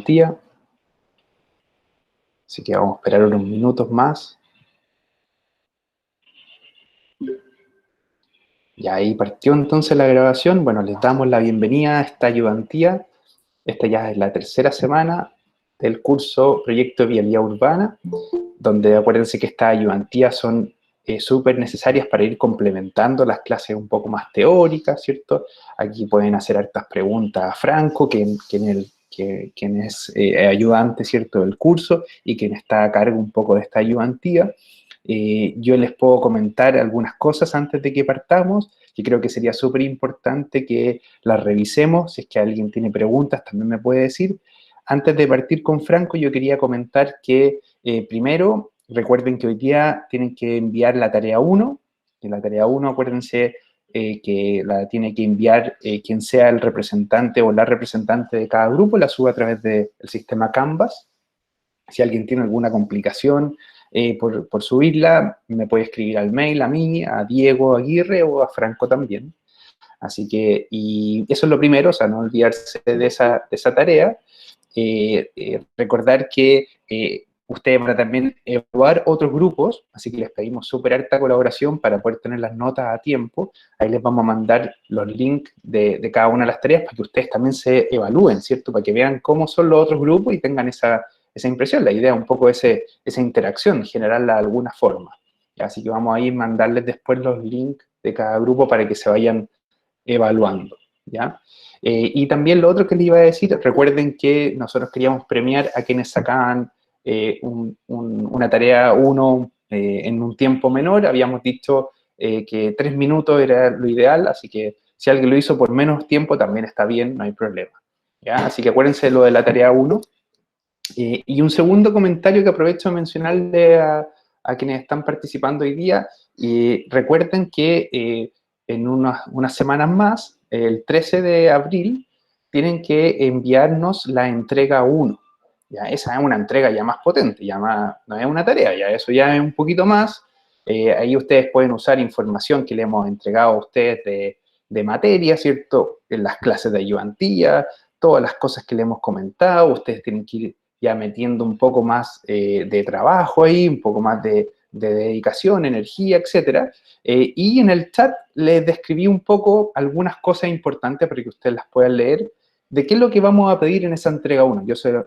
ayudantía. Así que vamos a esperar unos minutos más. Y ahí partió entonces la grabación. Bueno, les damos la bienvenida a esta ayudantía. Esta ya es la tercera semana del curso Proyecto de Vialidad Urbana, donde acuérdense que estas ayudantías son súper necesarias para ir complementando las clases un poco más teóricas, ¿cierto? Aquí pueden hacer hartas preguntas a Franco, quien es ayudante, ¿cierto?, del curso y quien está a cargo un poco de esta ayudantía. Yo les puedo comentar algunas cosas antes de que partamos, que creo que sería súper importante que las revisemos. Si es que alguien tiene preguntas, también me puede decir. Antes de partir con Franco, yo quería comentar que primero, recuerden que hoy día tienen que enviar la tarea 1. En la tarea 1, acuérdense que la tiene que enviar quien sea el representante o la representante de cada grupo, la sube a través del sistema Canvas. Si alguien tiene alguna complicación por subirla, me puede escribir al mail a mí, a Diego Aguirre o a Franco también. Así que, y eso es lo primero, o sea, no olvidarse de esa tarea. Recordar que ustedes van a también evaluar otros grupos, así que les pedimos súper alta colaboración para poder tener las notas a tiempo. Ahí les vamos a mandar los links de cada una de las tareas para que ustedes también se evalúen, ¿cierto? Para que vean cómo son los otros grupos y tengan esa impresión. La idea es un poco esa interacción, generarla de alguna forma. Así que vamos a ir mandarles después los links de cada grupo para que se vayan evaluando, ¿ya? Y también lo otro que les iba a decir, recuerden que nosotros queríamos premiar a quienes sacaban una tarea 1 en un tiempo menor. Habíamos dicho que 3 minutos era lo ideal, así que si alguien lo hizo por menos tiempo también está bien, no hay problema, ¿ya? Así que acuérdense de lo de la tarea 1. Y un segundo comentario que aprovecho de mencionarle a quienes están participando hoy día, recuerden que en unas semanas más, el 13 de abril, tienen que enviarnos la entrega 1. Ya, esa es una entrega ya más potente, ya más, no es una tarea, ya eso ya es un poquito más. Ahí ustedes pueden usar información que le hemos entregado a ustedes de materia, ¿cierto? En las clases de ayudantía, todas las cosas que le hemos comentado, ustedes tienen que ir ya metiendo un poco más de trabajo ahí, un poco más de dedicación, energía, etc. Y en el chat les describí un poco algunas cosas importantes para que ustedes las puedan leer, de qué es lo que vamos a pedir en esa entrega 1.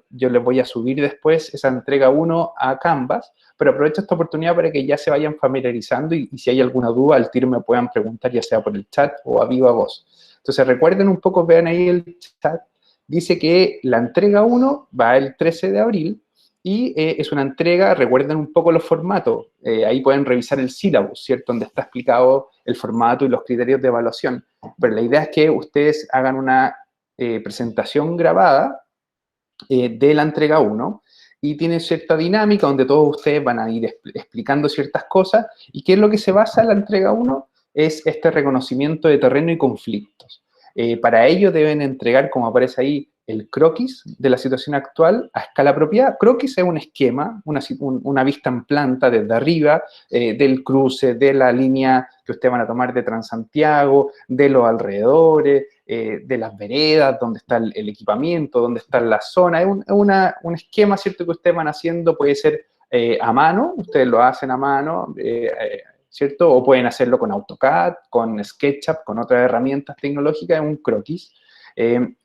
Yo les voy a subir después esa entrega 1 a Canvas, pero aprovecho esta oportunidad para que ya se vayan familiarizando y si hay alguna duda, al tiro me puedan preguntar, ya sea por el chat o a viva voz. Entonces recuerden un poco, vean ahí el chat. Dice que la entrega 1 va el 13 de abril y es una entrega, recuerden un poco los formatos, ahí pueden revisar el syllabus, ¿cierto? Donde está explicado el formato y los criterios de evaluación. Pero la idea es que ustedes hagan una presentación grabada de la entrega 1 y tiene cierta dinámica donde todos ustedes van a ir explicando ciertas cosas. ¿Y qué es lo que se basa en la entrega 1? Es este reconocimiento de terreno y conflictos. Para ello deben entregar, como aparece ahí, el croquis de la situación actual a escala apropiada. Croquis es un esquema, una vista en planta desde arriba, del cruce, de la línea que ustedes van a tomar de Transantiago, de los alrededores, de las veredas, donde está el equipamiento, donde está la zona. Es un esquema, ¿cierto?, que ustedes van haciendo, puede ser a mano, ustedes lo hacen a mano, ¿cierto? O pueden hacerlo con AutoCAD, con SketchUp, con otras herramientas tecnológicas, en un croquis.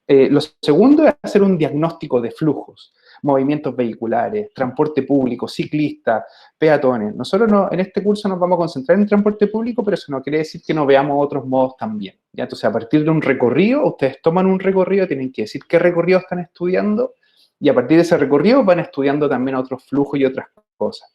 Lo segundo es hacer un diagnóstico de flujos, movimientos vehiculares, transporte público, ciclistas, peatones. Nosotros en este curso nos vamos a concentrar en transporte público, pero eso no quiere decir que no veamos otros modos también, ¿ya? Entonces, a partir de un recorrido, ustedes toman un recorrido, tienen que decir qué recorrido están estudiando, y a partir de ese recorrido van estudiando también otros flujos y otras cosas.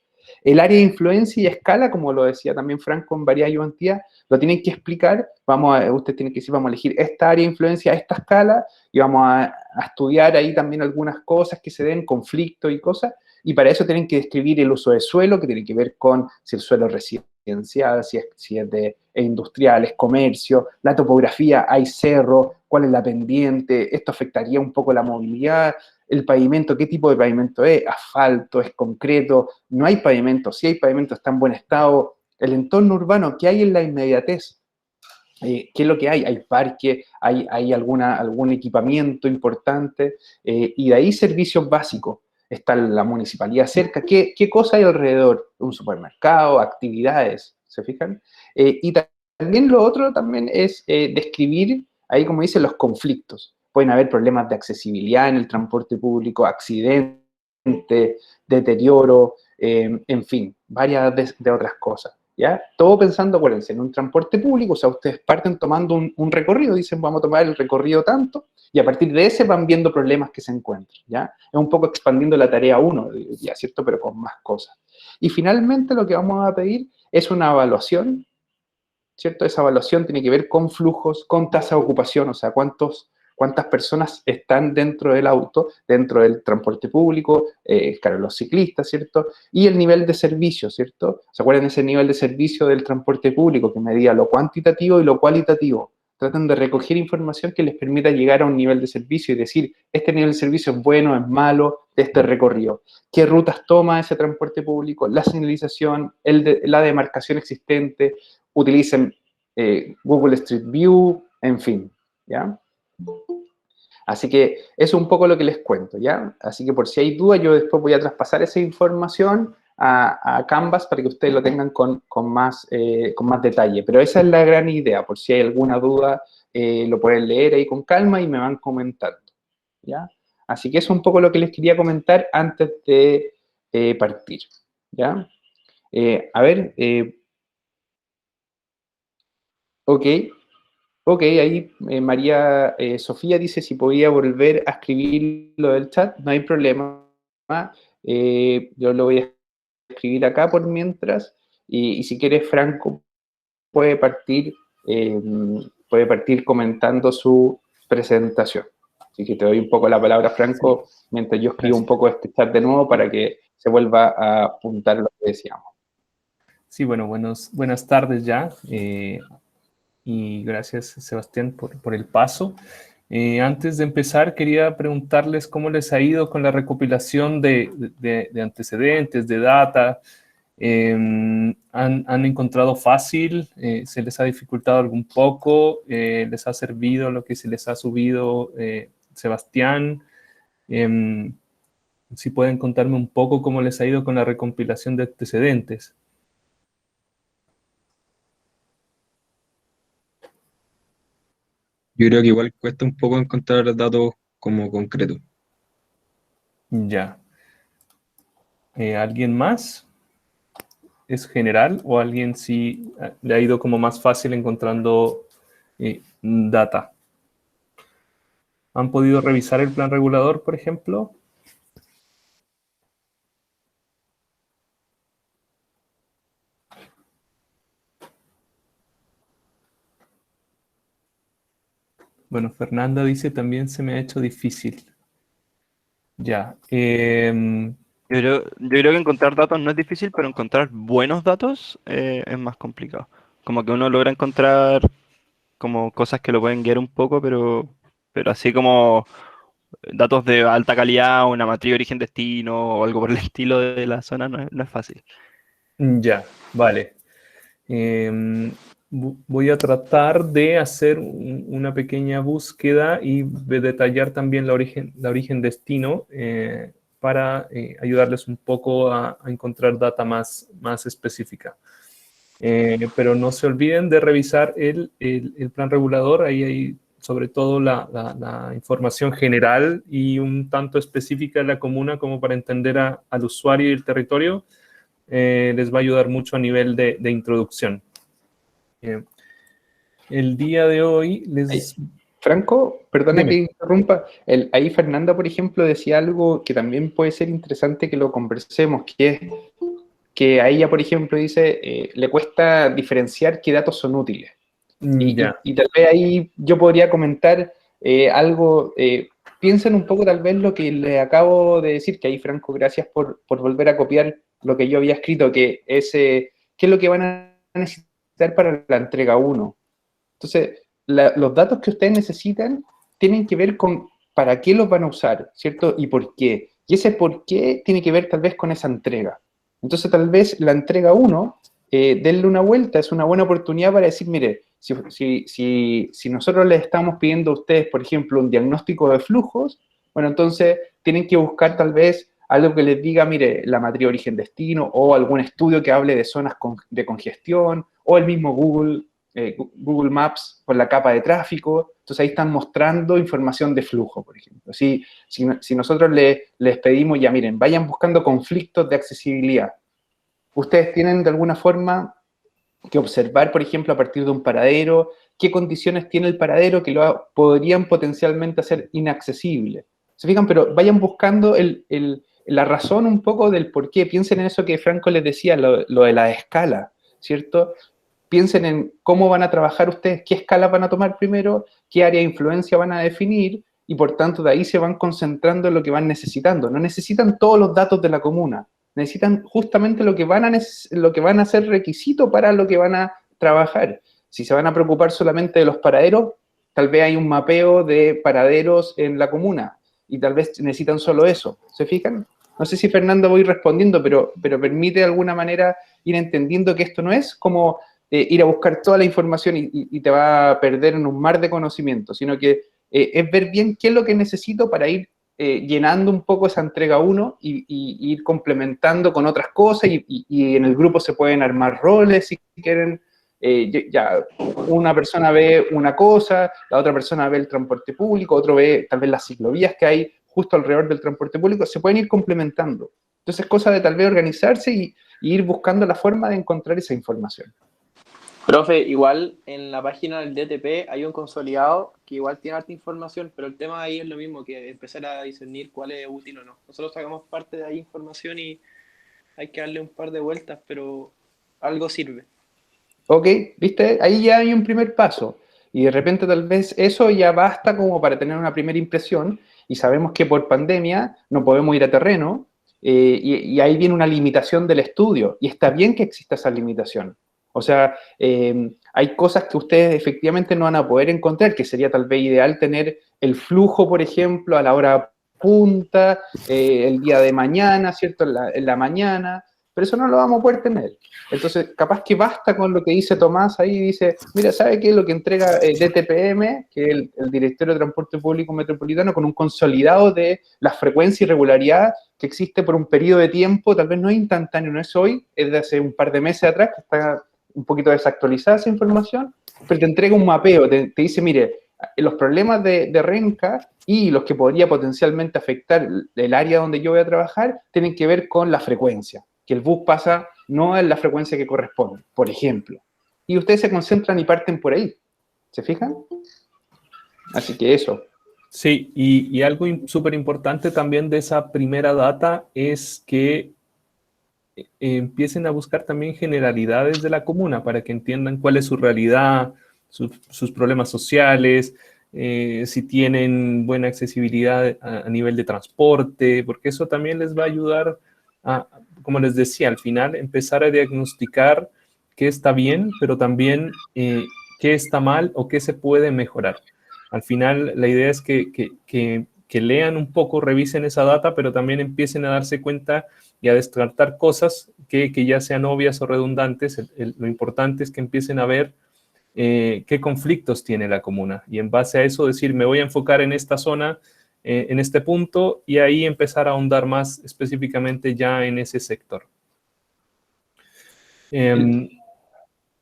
El área de influencia y escala, como lo decía también Franco en varias ayudantías, lo tienen que explicar. Ustedes tienen que decir, vamos a elegir esta área de influencia a esta escala y vamos a estudiar ahí también algunas cosas que se den, conflictos y cosas, y para eso tienen que describir el uso de suelo, que tiene que ver con si el suelo es residencial, si es de industriales, comercio, la topografía, hay cerro, cuál es la pendiente, esto afectaría un poco la movilidad, el pavimento, qué tipo de pavimento es, asfalto, es concreto, no hay pavimento, si hay pavimento está en buen estado, el entorno urbano, ¿qué hay en la inmediatez? ¿Qué es lo que hay? Hay parque, hay algún equipamiento importante, y de ahí servicios básicos. Está la municipalidad cerca. ¿Qué cosa hay alrededor? Un supermercado, actividades, ¿se fijan? Y también lo otro también es describir, ahí como dicen, los conflictos. Pueden haber problemas de accesibilidad en el transporte público, accidentes, deterioro, en fin, varias de otras cosas. ¿Ya? Todo pensando, acuérdense, en un transporte público, o sea, ustedes parten tomando un recorrido, dicen, vamos a tomar el recorrido tanto, y a partir de ese van viendo problemas que se encuentran, ¿ya? Es un poco expandiendo la tarea 1, ya, ¿cierto? Pero con más cosas. Y finalmente lo que vamos a pedir es una evaluación, ¿cierto? Esa evaluación tiene que ver con flujos, con tasa de ocupación, o sea, cuántas personas están dentro del auto, dentro del transporte público, claro, los ciclistas, ¿cierto? Y el nivel de servicio, ¿cierto? ¿Se acuerdan ese nivel de servicio del transporte público que medía lo cuantitativo y lo cualitativo? Tratan de recoger información que les permita llegar a un nivel de servicio y decir, este nivel de servicio es bueno, es malo, de este recorrido. ¿Qué rutas toma ese transporte público? La señalización, la demarcación existente, utilicen Google Street View, en fin, ¿ya? Así que eso es un poco lo que les cuento, ¿ya? Así que por si hay dudas, yo después voy a traspasar esa información a Canvas para que ustedes lo tengan con más detalle. Pero esa es la gran idea, por si hay alguna duda, lo pueden leer ahí con calma y me van comentando, ¿ya? Así que eso es un poco lo que les quería comentar antes de partir, ¿ya? A ver, ok. Ok, ahí María Sofía dice si podía volver a escribir lo del chat, no hay problema. Yo lo voy a escribir acá por mientras, y si quieres, Franco puede partir, eh, puede partir comentando su presentación. Así que te doy un poco la palabra, Sí, Franco, mientras yo escribo un gracias. poco este chat de nuevo para que se vuelva a apuntar lo que decíamos. Sí, bueno, buenas tardes ya. Y gracias, Sebastián, por el paso. Antes de empezar, quería preguntarles cómo les ha ido con la recopilación de antecedentes, de data. ¿Han encontrado fácil? ¿Se les ha dificultado algún poco? ¿Les ha servido lo que se les ha subido, Sebastián? Em, si pueden contarme un poco cómo les ha ido con la recompilación de antecedentes. Yo creo que igual cuesta un poco encontrar datos como concretos. Ya. ¿Alguien más? ¿Es general o alguien sí le ha ido como más fácil encontrando data? ¿Han podido revisar el plan regulador, por ejemplo? Bueno, Fernanda dice también se me ha hecho difícil. Ya. Yo creo que encontrar datos no es difícil, pero encontrar buenos datos es más complicado. Como que uno logra encontrar como cosas que lo pueden guiar un poco, pero así como datos de alta calidad, una matriz de origen-destino o algo por el estilo de la zona no es fácil. Ya, vale. Voy a tratar de hacer una pequeña búsqueda y de detallar también la origen destino para ayudarles un poco a encontrar data más específica. Pero no se olviden de revisar el plan regulador, ahí hay sobre todo la información general y un tanto específica de la comuna como para entender al usuario y el territorio. Les va a ayudar mucho a nivel de introducción. El día de hoy les... Franco, perdona que Dime. interrumpa, ahí Fernanda, por ejemplo, decía algo que también puede ser interesante que lo conversemos, que es que a ella, por ejemplo, dice, le cuesta diferenciar qué datos son útiles. Ya. Y tal vez ahí yo podría comentar algo, piensen un poco tal vez lo que le acabo de decir, que ahí Franco, gracias por volver a copiar lo que yo había escrito, que es, ¿qué es lo que van a necesitar para la entrega 1? Entonces, los datos que ustedes necesitan tienen que ver con para qué los van a usar, ¿cierto? Y por qué. Y ese por qué tiene que ver tal vez con esa entrega. Entonces, tal vez la entrega 1, denle una vuelta, es una buena oportunidad para decir, mire, si nosotros les estamos pidiendo a ustedes, por ejemplo, un diagnóstico de flujos, bueno, entonces tienen que buscar tal vez algo que les diga, mire, la matriz origen-destino, o algún estudio que hable de zonas de congestión, o el mismo Google Maps con la capa de tráfico. Entonces ahí están mostrando información de flujo, por ejemplo. Si nosotros les pedimos, ya miren, vayan buscando conflictos de accesibilidad. Ustedes tienen de alguna forma que observar, por ejemplo, a partir de un paradero, qué condiciones tiene el paradero que lo podrían potencialmente hacer inaccesible. ¿Se fijan? Pero vayan buscando la razón un poco del por qué. Piensen en eso que Franco les decía, lo de la escala, ¿cierto? Piensen en cómo van a trabajar ustedes, qué escala van a tomar primero, qué área de influencia van a definir, y por tanto de ahí se van concentrando en lo que van necesitando. No necesitan todos los datos de la comuna, necesitan justamente lo que van a ser requisito para lo que van a trabajar. Si se van a preocupar solamente de los paraderos, tal vez hay un mapeo de paraderos en la comuna, y tal vez necesitan solo eso. ¿Se fijan? No sé si Fernando voy respondiendo, pero permite de alguna manera ir entendiendo que esto no es como ir a buscar toda la información y te va a perder en un mar de conocimiento, sino que es ver bien qué es lo que necesito para ir llenando un poco esa entrega 1 y ir complementando con otras cosas, y en el grupo se pueden armar roles si quieren. Ya una persona ve una cosa, la otra persona ve el transporte público, otro ve tal vez las ciclovías que hay justo alrededor del transporte público, se pueden ir complementando. Entonces es cosa de tal vez organizarse y ir buscando la forma de encontrar esa información. Profe, igual en la página del DTP hay un consolidado que igual tiene harta información, pero el tema ahí es lo mismo, que empezar a discernir cuál es útil o no. Nosotros sacamos parte de ahí información y hay que darle un par de vueltas, pero algo sirve. Ok, ¿viste? Ahí ya hay un primer paso. Y de repente tal vez eso ya basta como para tener una primera impresión, y sabemos que por pandemia no podemos ir a terreno, y ahí viene una limitación del estudio, y está bien que exista esa limitación. O sea, hay cosas que ustedes efectivamente no van a poder encontrar, que sería tal vez ideal tener el flujo, por ejemplo, a la hora punta, el día de mañana, ¿cierto? En la mañana, pero eso no lo vamos a poder tener. Entonces, capaz que basta con lo que dice Tomás ahí, dice, mira, ¿sabe qué es lo que entrega DTPM, que es el Directorio de Transporte Público Metropolitano, con un consolidado de la frecuencia y regularidad que existe por un periodo de tiempo, tal vez no es instantáneo, no es hoy, es de hace un par de meses atrás, que está un poquito desactualizada esa información, pero te entrega un mapeo, te dice, mire, los problemas de Renca y los que podría potencialmente afectar el área donde yo voy a trabajar tienen que ver con la frecuencia, que el bus pasa no en la frecuencia que corresponde, por ejemplo. Y ustedes se concentran y parten por ahí. ¿Se fijan? Así que eso. Sí, y algo súper importante también de esa primera data es que empiecen a buscar también generalidades de la comuna para que entiendan cuál es su realidad, sus problemas sociales, si tienen buena accesibilidad a nivel de transporte, porque eso también les va a ayudar a, como les decía, al final empezar a diagnosticar qué está bien, pero también qué está mal o qué se puede mejorar. Al final la idea es que lean un poco, revisen esa data, pero también empiecen a darse cuenta y a descartar cosas que ya sean obvias o redundantes. Lo importante es que empiecen a ver qué conflictos tiene la comuna, y en base a eso decir, me voy a enfocar en esta zona, en este punto, y ahí empezar a ahondar más específicamente ya en ese sector.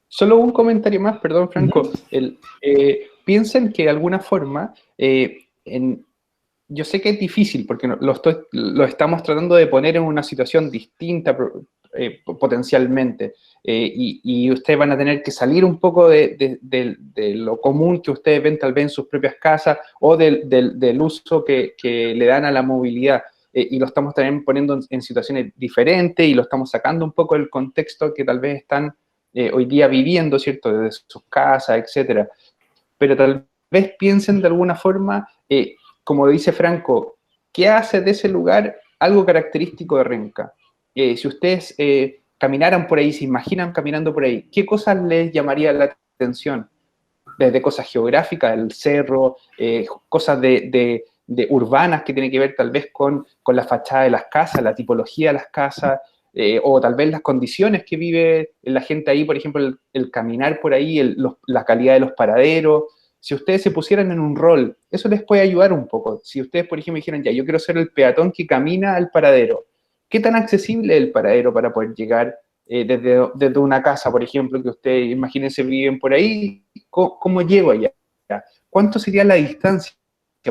Solo un comentario más, perdón, Franco. Piensen que de alguna forma, yo sé que es difícil porque lo estamos tratando de poner en una situación distinta potencialmente, y ustedes van a tener que salir un poco de lo común que ustedes ven tal vez en sus propias casas o del uso que le dan a la movilidad, y lo estamos también poniendo en situaciones diferentes y lo estamos sacando un poco del contexto que tal vez están hoy día viviendo, ¿cierto? Desde sus casas, etcétera. Pero tal vez piensen de alguna forma, como dice Franco, ¿qué hace de ese lugar algo característico de Renca? Si ustedes caminaran por ahí, se imaginan caminando por ahí, ¿qué cosas les llamaría la atención? Desde cosas geográficas, el cerro, cosas de urbanas que tienen que ver tal vez con la fachada de las casas, la tipología de las casas, o tal vez las condiciones que vive la gente ahí, por ejemplo, el caminar por ahí, la calidad de los paraderos. Si ustedes se pusieran en un rol, eso les puede ayudar un poco. Si ustedes, por ejemplo, dijeran, ya, yo quiero ser el peatón que camina al paradero, ¿qué tan accesible es el paradero para poder llegar desde una casa, por ejemplo, que ustedes, imagínense, viven por ahí? ¿Cómo llego allá? ¿Cuánto sería la distancia,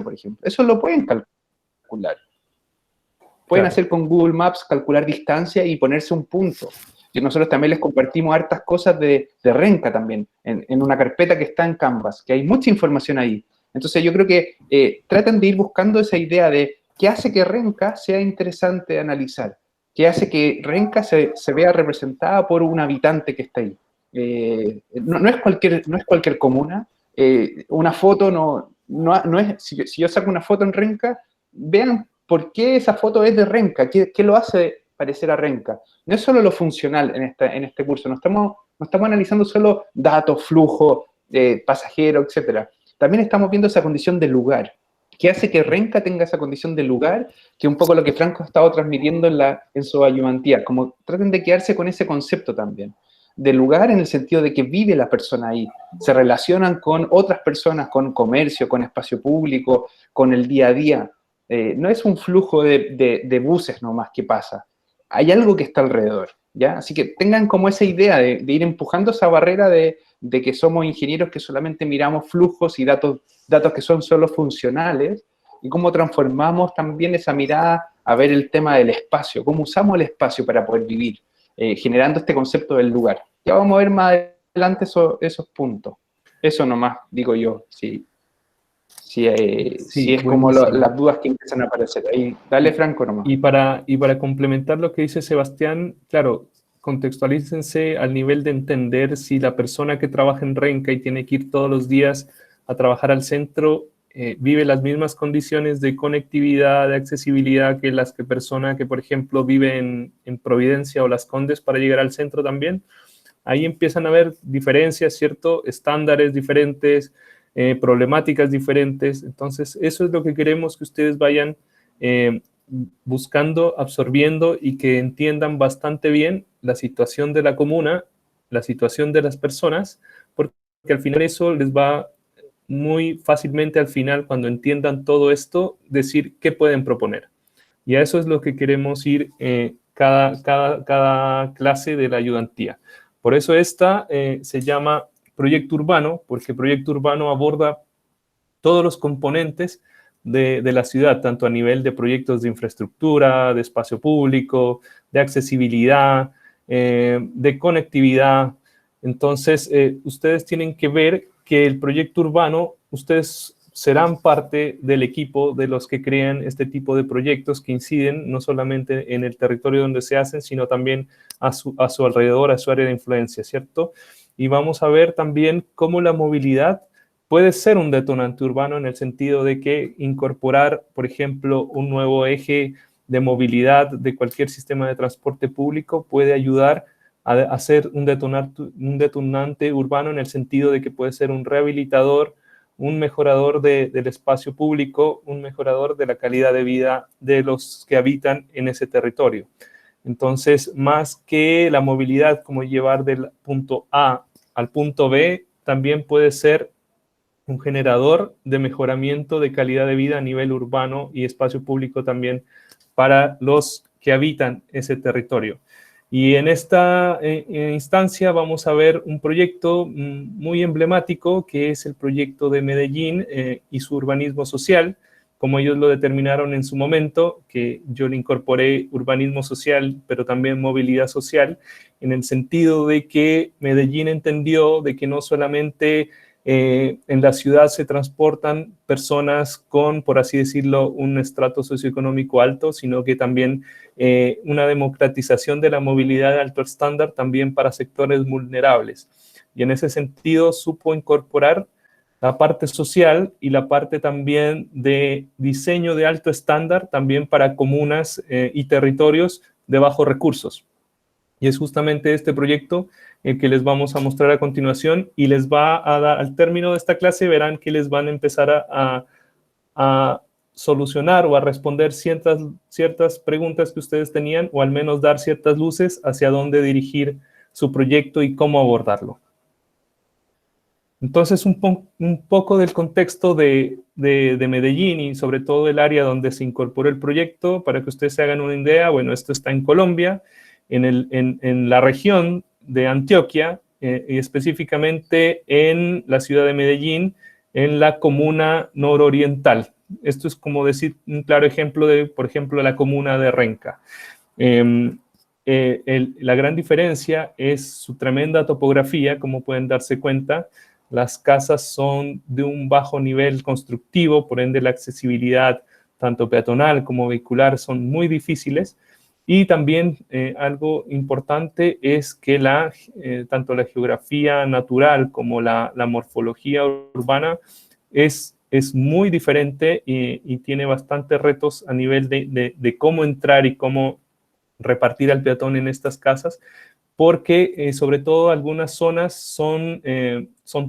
por ejemplo? Eso lo pueden calcular. Pueden Claro. hacer con Google Maps, calcular distancia y ponerse un punto. Y nosotros también les compartimos hartas cosas de Renca también, en una carpeta que está en Canvas, que hay mucha información ahí. Entonces yo creo que traten de ir buscando esa idea de qué hace que Renca sea interesante de analizar, qué hace que Renca se vea representada por un habitante que está ahí. No es cualquier comuna. Una foto no es, si yo saco una foto en Renca, vean por qué esa foto es de Renca, qué lo hace parecer a Renca. No es solo lo funcional en este curso, no estamos analizando solo datos, flujo, pasajero, etc. También estamos viendo esa condición de lugar. ¿Qué hace que Renca tenga esa condición de lugar? Que es un poco lo que Franco ha estado transmitiendo en su ayudantía. Como traten de quedarse con ese concepto también. De lugar en el sentido de que vive la persona ahí. Se relacionan con otras personas, con comercio, con espacio público, con el día a día. No es un flujo de buses nomás que pasa. Hay algo que está alrededor, ¿ya? Así que tengan como esa idea de ir empujando esa barrera de que somos ingenieros que solamente miramos flujos y datos que son solo funcionales, y cómo transformamos también esa mirada a ver el tema del espacio, cómo usamos el espacio para poder vivir, generando este concepto del lugar. Ya vamos a ver más adelante esos puntos. Eso nomás digo yo, sí. Si es como Buenísimo. las dudas que empiezan a aparecer ahí. Dale, Franco, nomás. Y para complementar lo que dice Sebastián, claro, contextualícense al nivel de entender si la persona que trabaja en Renca y tiene que ir todos los días a trabajar al centro vive las mismas condiciones de conectividad, de accesibilidad que las persona que, por ejemplo, vive en Providencia o Las Condes para llegar al centro también. Ahí empiezan a haber diferencias, ¿cierto? Estándares diferentes, problemáticas diferentes. Entonces, eso es lo que queremos que ustedes vayan buscando, absorbiendo y que entiendan bastante bien la situación de la comuna, la situación de las personas, porque al final eso les va muy fácilmente al final, cuando entiendan todo esto, decir qué pueden proponer. Y a eso es lo que queremos ir cada clase de la ayudantía. Por eso esta se llama Proyecto Urbano, porque Proyecto Urbano aborda todos los componentes de la ciudad, tanto a nivel de proyectos de infraestructura, de espacio público, de accesibilidad, de conectividad. Entonces, ustedes tienen que ver que el proyecto urbano, ustedes serán parte del equipo de los que crean este tipo de proyectos que inciden no solamente en el territorio donde se hacen, sino también a su alrededor, a su área de influencia, ¿cierto? Y vamos a ver también cómo la movilidad puede ser un detonante urbano en el sentido de que incorporar, por ejemplo, un nuevo eje de movilidad de cualquier sistema de transporte público puede ayudar a hacer un detonante urbano en el sentido de que puede ser un rehabilitador, un mejorador del espacio público, un mejorador de la calidad de vida de los que habitan en ese territorio. Entonces, más que la movilidad como llevar del punto A al punto B, también puede ser un generador de mejoramiento de calidad de vida a nivel urbano y espacio público también para los que habitan ese territorio. Y en esta instancia vamos a ver un proyecto muy emblemático que es el proyecto de Medellín y su urbanismo social, como ellos lo determinaron en su momento, que yo le incorporé urbanismo social, pero también movilidad social, en el sentido de que Medellín entendió de que no solamente en la ciudad se transportan personas con, por así decirlo, un estrato socioeconómico alto, sino que también una democratización de la movilidad de alto estándar también para sectores vulnerables. Y en ese sentido supo incorporar la parte social y la parte también de diseño de alto estándar también para comunas y territorios de bajos recursos. Y es justamente este proyecto el que les vamos a mostrar a continuación y les va a dar, al término de esta clase, verán que les van a empezar a solucionar o a responder ciertas preguntas que ustedes tenían, o al menos dar ciertas luces hacia dónde dirigir su proyecto y cómo abordarlo. Entonces, un poco del contexto de Medellín y sobre todo el área donde se incorporó el proyecto, para que ustedes se hagan una idea. Bueno, esto está en Colombia, en la región de Antioquia, y específicamente en la ciudad de Medellín, en la comuna nororiental. Esto es como decir un claro ejemplo de, por ejemplo, la comuna de Renca. La gran diferencia es su tremenda topografía, como pueden darse cuenta. Las casas son de un bajo nivel constructivo, por ende la accesibilidad tanto peatonal como vehicular son muy difíciles. Y también algo importante es que tanto la geografía natural como la morfología urbana es muy diferente y tiene bastantes retos a nivel de cómo entrar y cómo repartir al peatón en estas casas, porque sobre todo algunas zonas son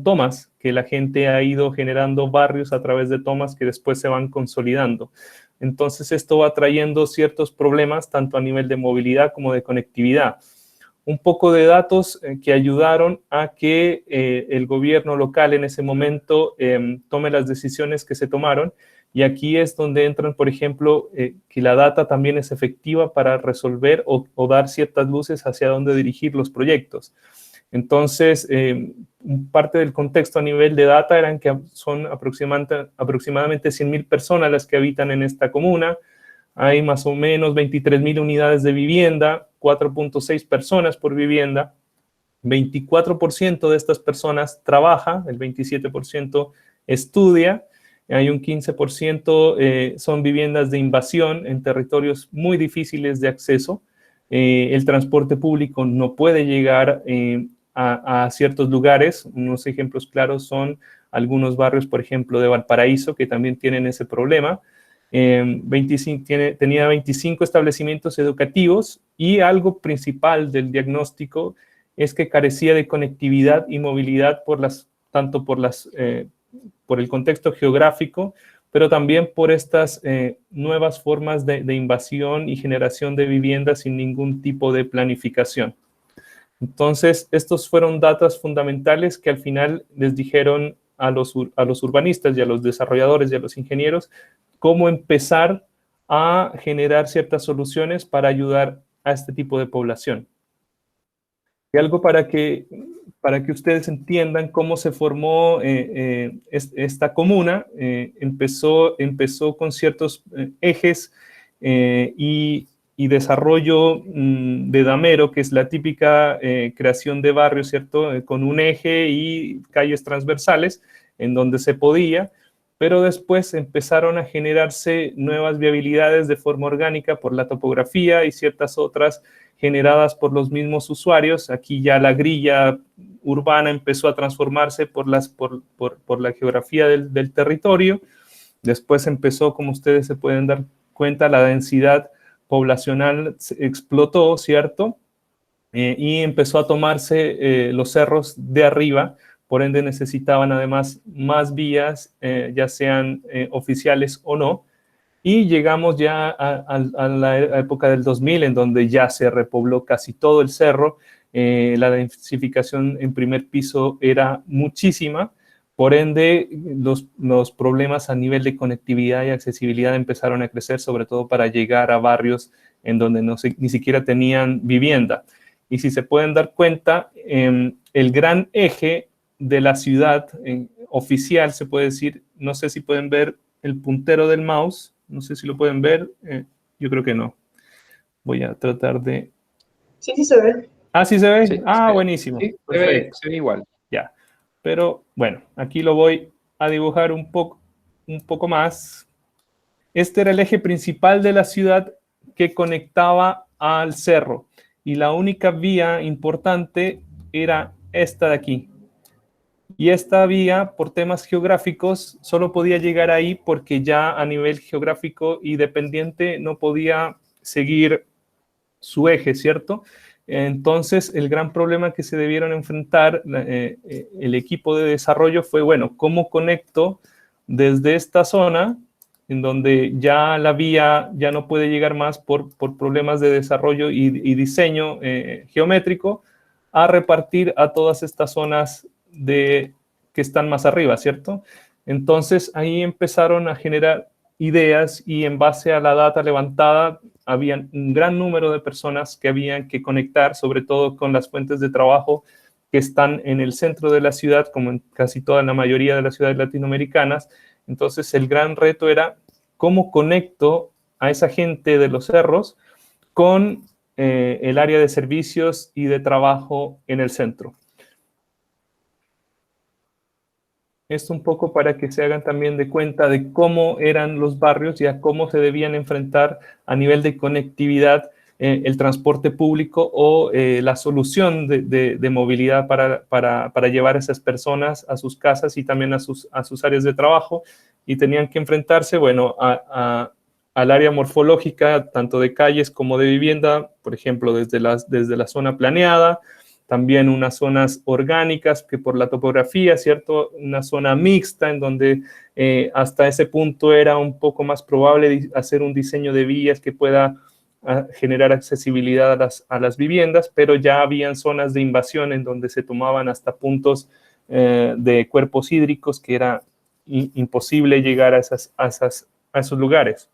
tomas que la gente ha ido generando barrios a través de tomas que después se van consolidando. Entonces esto va trayendo ciertos problemas tanto a nivel de movilidad como de conectividad. Un poco de datos que ayudaron a que el gobierno local en ese momento tome las decisiones que se tomaron, y aquí es donde entran, por ejemplo, que la data también es efectiva para resolver o dar ciertas luces hacia dónde dirigir los proyectos. Entonces, parte del contexto a nivel de data eran que son aproximadamente 100.000 personas las que habitan en esta comuna. Hay más o menos 23.000 unidades de vivienda, 4.6 personas por vivienda. 24% de estas personas trabaja, el 27% estudia. Hay un 15% son viviendas de invasión en territorios muy difíciles de acceso. El transporte público no puede llegar a ciertos lugares. Unos ejemplos claros son algunos barrios, por ejemplo, de Valparaíso, que también tienen ese problema. Tenía 25 establecimientos educativos, y algo principal del diagnóstico es que carecía de conectividad y movilidad tanto por el contexto geográfico, pero también por estas nuevas formas de invasión y generación de viviendas sin ningún tipo de planificación. Entonces, estos fueron datos fundamentales que al final les dijeron a los urbanistas y a los desarrolladores y a los ingenieros cómo empezar a generar ciertas soluciones para ayudar a este tipo de población. Y algo para que ustedes entiendan cómo se formó esta comuna. Empezó con ciertos ejes y desarrollo de damero, que es la típica creación de barrios, ¿cierto? Con un eje y calles transversales en donde se podía, pero después empezaron a generarse nuevas viabilidades de forma orgánica por la topografía y ciertas otras generadas por los mismos usuarios. Aquí ya la grilla urbana empezó a transformarse por la geografía del territorio. Después empezó, como ustedes se pueden dar cuenta, la densidad poblacional explotó, ¿cierto? Y empezó a tomarse los cerros de arriba. Por ende necesitaban además más vías, ya sean oficiales o no. Y llegamos ya a la época del 2000, en donde ya se repobló casi todo el cerro. La densificación en primer piso era muchísima. Por ende, los problemas a nivel de conectividad y accesibilidad empezaron a crecer, sobre todo para llegar a barrios en donde ni siquiera tenían vivienda. Y si se pueden dar cuenta, el gran eje de la ciudad oficial, se puede decir, no sé si pueden ver el puntero del mouse, no sé si lo pueden ver, yo creo que no. Voy a tratar de... Sí, sí se ve. Ah, ¿sí se ve? Sí, Ah, se ve. buenísimo. Sí, Perfecto. se ve igual. Ya. Pero bueno, aquí lo voy a dibujar un poco más. Este era el eje principal de la ciudad que conectaba al cerro. Y la única vía importante era esta de aquí. Y esta vía, por temas geográficos, solo podía llegar ahí porque ya a nivel geográfico y dependiente no podía seguir su eje, ¿cierto? Entonces, el gran problema que se debieron enfrentar el equipo de desarrollo fue, bueno, ¿cómo conecto desde esta zona en donde ya la vía ya no puede llegar más por problemas de desarrollo y diseño geométrico, a repartir a todas estas zonas que están más arriba, ¿cierto? Entonces ahí empezaron a generar ideas y en base a la data levantada había un gran número de personas que habían que conectar, sobre todo con las fuentes de trabajo que están en el centro de la ciudad, como en casi toda la mayoría de las ciudades latinoamericanas. Entonces el gran reto era cómo conecto a esa gente de los cerros con el área de servicios y de trabajo en el centro. Esto un poco para que se hagan también de cuenta de cómo eran los barrios y a cómo se debían enfrentar a nivel de conectividad el transporte público o la solución de movilidad para llevar a esas personas a sus casas y también a sus áreas de trabajo. Y tenían que enfrentarse, bueno, al área morfológica, tanto de calles como de vivienda, por ejemplo, desde la zona planeada, también unas zonas orgánicas que por la topografía, ¿cierto? Una zona mixta en donde hasta ese punto era un poco más probable hacer un diseño de vías que pueda generar accesibilidad a las viviendas, pero ya habían zonas de invasión en donde se tomaban hasta puntos de cuerpos hídricos que era imposible llegar a esos lugares.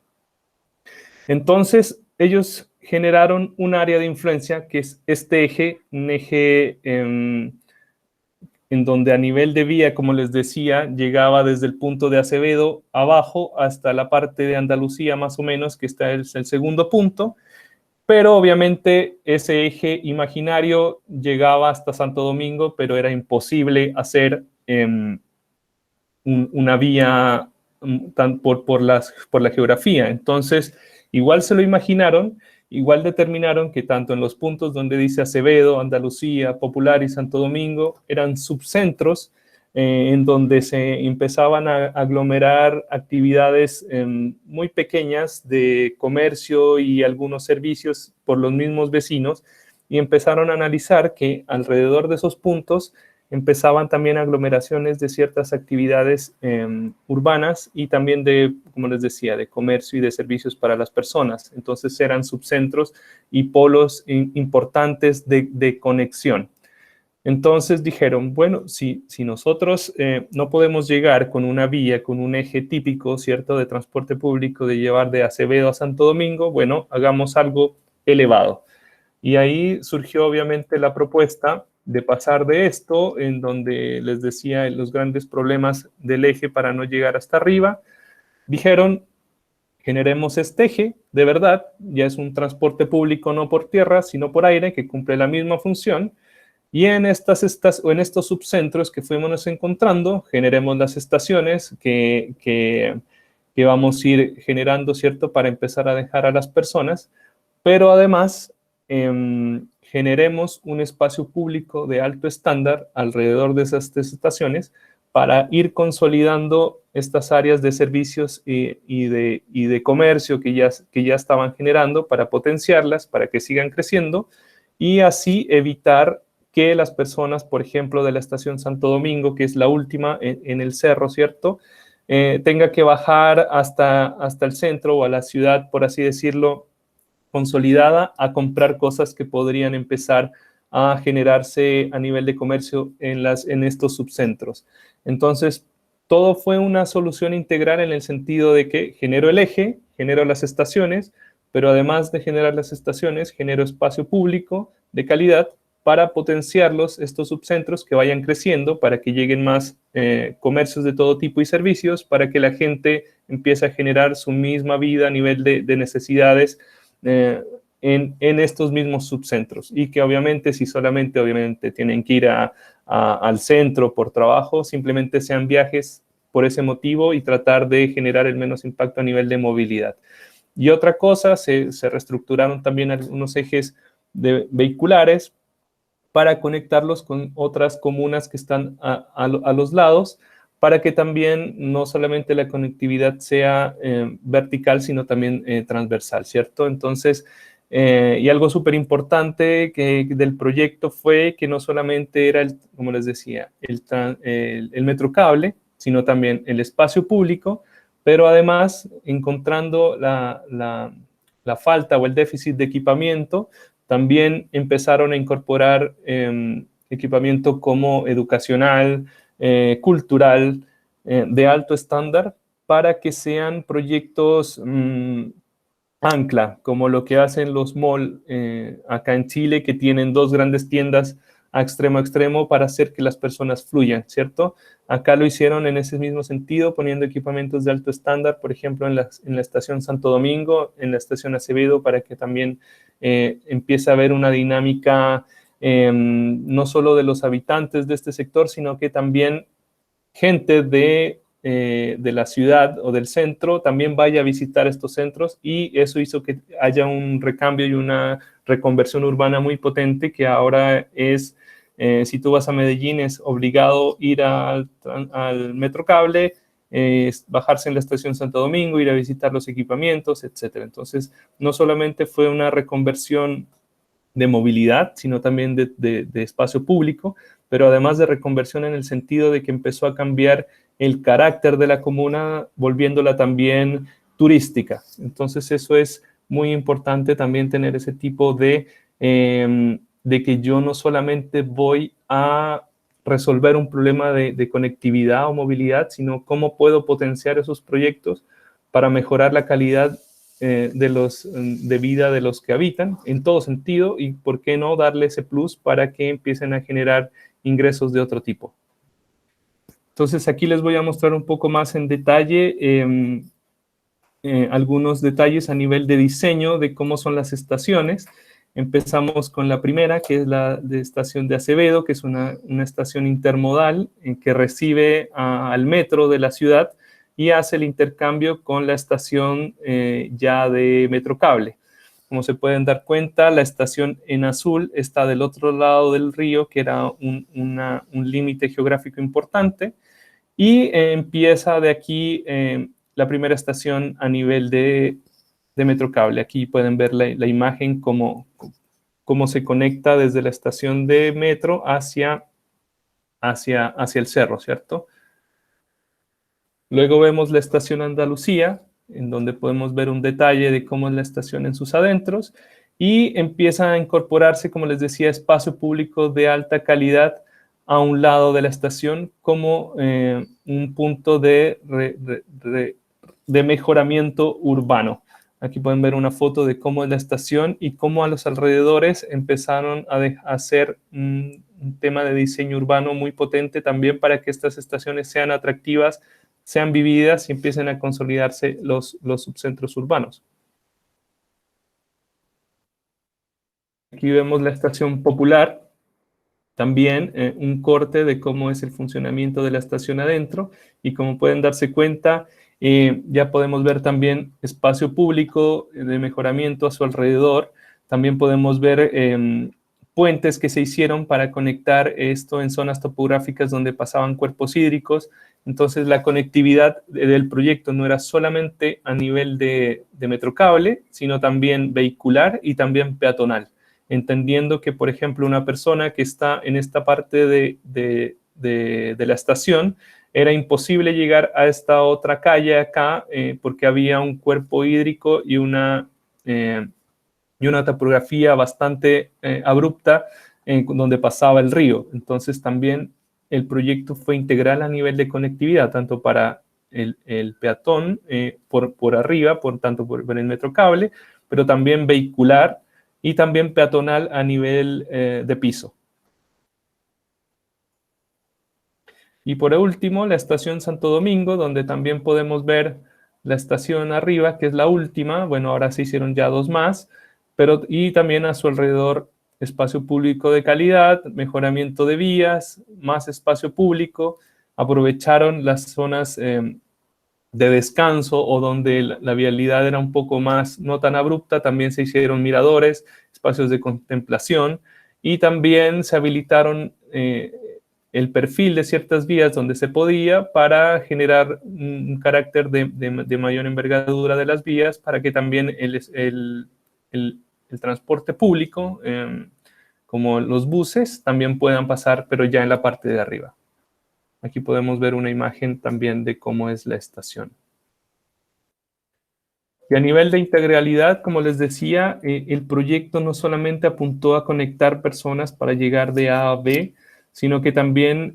Entonces, ellos generaron un área de influencia que es este eje, un eje en donde a nivel de vía, como les decía, llegaba desde el punto de Acevedo abajo hasta la parte de Andalucía más o menos, que está el segundo punto, pero obviamente ese eje imaginario llegaba hasta Santo Domingo, pero era imposible hacer una vía por la geografía. Entonces, igual se lo imaginaron, igual determinaron que tanto en los puntos donde dice Acevedo, Andalucía, Popular y Santo Domingo eran subcentros en donde se empezaban a aglomerar actividades muy pequeñas de comercio y algunos servicios por los mismos vecinos, y empezaron a analizar que alrededor de esos puntos empezaban también aglomeraciones de ciertas actividades urbanas y también de, como les decía, de comercio y de servicios para las personas. Entonces eran subcentros y polos importantes de conexión. Entonces dijeron, bueno, si nosotros no podemos llegar con una vía, con un eje típico, ¿cierto?, de transporte público, de llevar de Acevedo a Santo Domingo, bueno, hagamos algo elevado. Y ahí surgió obviamente la propuesta de pasar de esto, en donde les decía los grandes problemas del eje para no llegar hasta arriba. Dijeron, generemos este eje, de verdad, ya es un transporte público no por tierra, sino por aire, que cumple la misma función. Y en estos subcentros que fuimos encontrando, generemos las estaciones que vamos a ir generando, ¿cierto?, para empezar a dejar a las personas, pero además generemos un espacio público de alto estándar alrededor de esas estaciones para ir consolidando estas áreas de servicios y de comercio que ya estaban generando, para potenciarlas, para que sigan creciendo y así evitar que las personas, por ejemplo, de la estación Santo Domingo, que es la última en el cerro, ¿cierto?, tenga que bajar hasta el centro o a la ciudad, por así decirlo, consolidada, a comprar cosas que podrían empezar a generarse a nivel de comercio en estos subcentros. Entonces, todo fue una solución integral en el sentido de que genero el eje, genero las estaciones, pero además de generar las estaciones, genero espacio público de calidad para potenciarlos, estos subcentros, que vayan creciendo, para que lleguen más comercios de todo tipo y servicios, para que la gente empiece a generar su misma vida a nivel de necesidades en estos mismos subcentros, y que obviamente, si solamente tienen que ir al centro por trabajo, simplemente sean viajes por ese motivo y tratar de generar el menos impacto a nivel de movilidad. Y otra cosa, se reestructuraron también algunos ejes vehiculares para conectarlos con otras comunas que están a los lados, para que también no solamente la conectividad sea vertical, sino también transversal, ¿cierto? Entonces, y algo súper importante del proyecto fue que no solamente era, como les decía, el metrocable, sino también el espacio público, pero además encontrando la falta o el déficit de equipamiento, también empezaron a incorporar equipamiento como educacional, cultural, de alto estándar, para que sean proyectos ancla, como lo que hacen los malls acá en Chile, que tienen dos grandes tiendas a extremo para hacer que las personas fluyan, ¿cierto? Acá lo hicieron en ese mismo sentido, poniendo equipamientos de alto estándar, por ejemplo, en la estación Santo Domingo, en la estación Acevedo, para que también empiece a haber una dinámica no solo de los habitantes de este sector, sino que también gente de la ciudad o del centro también vaya a visitar estos centros, y eso hizo que haya un recambio y una reconversión urbana muy potente, que ahora es, si tú vas a Medellín, es obligado ir al Metrocable, bajarse en la estación Santo Domingo, ir a visitar los equipamientos, etcétera. Entonces, no solamente fue una reconversión de movilidad, sino también de espacio público, pero además de reconversión en el sentido de que empezó a cambiar el carácter de la comuna, volviéndola también turística. Entonces eso es muy importante también, tener ese tipo de que yo no solamente voy a resolver un problema de conectividad o movilidad, sino cómo puedo potenciar esos proyectos para mejorar la calidad de vida de los que habitan en todo sentido, y por qué no darle ese plus para que empiecen a generar ingresos de otro tipo. Entonces aquí les voy a mostrar un poco más en detalle algunos detalles a nivel de diseño de cómo son las estaciones. Empezamos con la primera, que es la de estación de Acevedo, que es una estación intermodal en que recibe al metro de la ciudad y hace el intercambio con la estación ya de Metrocable. Como se pueden dar cuenta, la estación en azul está del otro lado del río, que era un límite geográfico importante, y empieza de aquí la primera estación a nivel de Metrocable. Aquí pueden ver la imagen, cómo se conecta desde la estación de metro hacia el cerro, ¿cierto? Luego vemos la estación Andalucía, en donde podemos ver un detalle de cómo es la estación en sus adentros, y empieza a incorporarse, como les decía, espacio público de alta calidad a un lado de la estación, como un punto de mejoramiento urbano. Aquí pueden ver una foto de cómo es la estación y cómo a los alrededores empezaron a hacer un tema de diseño urbano muy potente también, para que estas estaciones sean atractivas, sean vividas y empiecen a consolidarse los subcentros urbanos. Aquí vemos la estación Popular, también un corte de cómo es el funcionamiento de la estación adentro, y como pueden darse cuenta, ya podemos ver también espacio público de mejoramiento a su alrededor. También podemos ver puentes que se hicieron para conectar esto en zonas topográficas donde pasaban cuerpos hídricos. Entonces la conectividad del proyecto no era solamente a nivel de Metrocable, sino también vehicular y también peatonal, entendiendo que, por ejemplo, una persona que está en esta parte de la estación, era imposible llegar a esta otra calle acá porque había un cuerpo hídrico y una topografía bastante abrupta donde pasaba el río. Entonces también el proyecto fue integral a nivel de conectividad, tanto para el peatón por arriba, tanto por el Metrocable, pero también vehicular y también peatonal a nivel de piso. Y por último, la estación Santo Domingo, donde también podemos ver la estación arriba, que es la última. Bueno, ahora se hicieron ya dos más, y también a su alrededor espacio público de calidad, mejoramiento de vías, más espacio público. Aprovecharon las zonas de descanso, o donde la vialidad era un poco más, no tan abrupta. También se hicieron miradores, espacios de contemplación, y también se habilitaron el perfil de ciertas vías donde se podía, para generar un carácter de mayor envergadura de las vías, para que también el transporte público, como los buses, también puedan pasar, pero ya en la parte de arriba. Aquí podemos ver una imagen también de cómo es la estación. Y a nivel de integralidad, como les decía, el proyecto no solamente apuntó a conectar personas para llegar de A a B, sino que también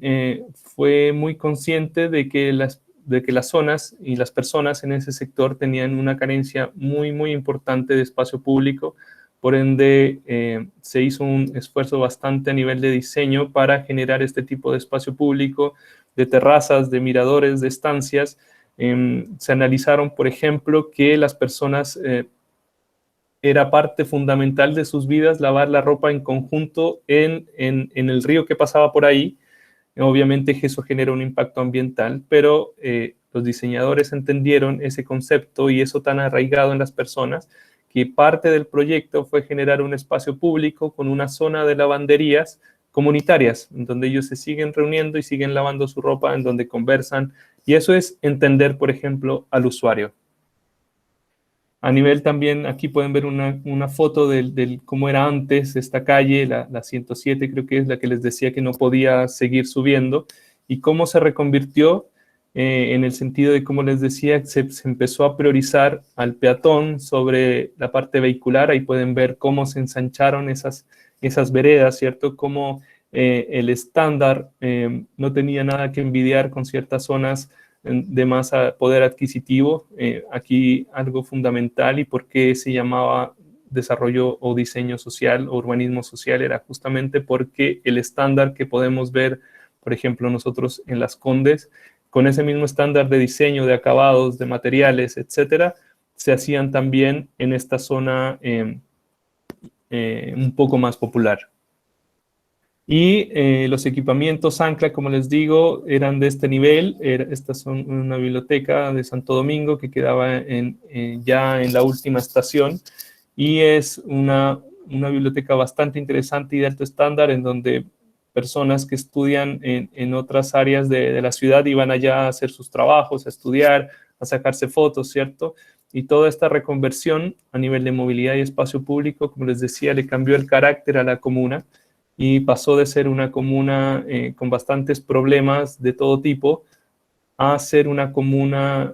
fue muy consciente de que las zonas y las personas en ese sector tenían una carencia muy, muy importante de espacio público. Por ende, se hizo un esfuerzo bastante a nivel de diseño para generar este tipo de espacio público, de terrazas, de miradores, de estancias. Se analizaron, por ejemplo, que las personas era parte fundamental de sus vidas lavar la ropa en conjunto en el río que pasaba por ahí. Obviamente que eso genera un impacto ambiental, pero los diseñadores entendieron ese concepto y eso tan arraigado en las personas que parte del proyecto fue generar un espacio público con una zona de lavanderías comunitarias, en donde ellos se siguen reuniendo y siguen lavando su ropa, en donde conversan, y eso es entender, por ejemplo, al usuario. A nivel también, aquí pueden ver una foto del cómo era antes esta calle, la 107 creo que es la que les decía que no podía seguir subiendo, y cómo se reconvirtió en el sentido de, como les decía, se empezó a priorizar al peatón sobre la parte vehicular. Ahí pueden ver cómo se ensancharon esas veredas, ¿cierto? Cómo el estándar no tenía nada que envidiar con ciertas zonas de más poder adquisitivo. Aquí algo fundamental y por qué se llamaba desarrollo o diseño social o urbanismo social era justamente porque el estándar que podemos ver, por ejemplo, nosotros en Las Condes, con ese mismo estándar de diseño, de acabados, de materiales, etcétera, se hacían también en esta zona un poco más popular. Y los equipamientos ancla, como les digo, eran de este nivel. Estas son una biblioteca de Santo Domingo que quedaba ya en la última estación, y es una biblioteca bastante interesante y de alto estándar, en donde personas que estudian en otras áreas de la ciudad iban allá a hacer sus trabajos, a estudiar, a sacarse fotos, ¿cierto? Y toda esta reconversión a nivel de movilidad y espacio público, como les decía, le cambió el carácter a la comuna y pasó de ser una comuna con bastantes problemas de todo tipo a ser una comuna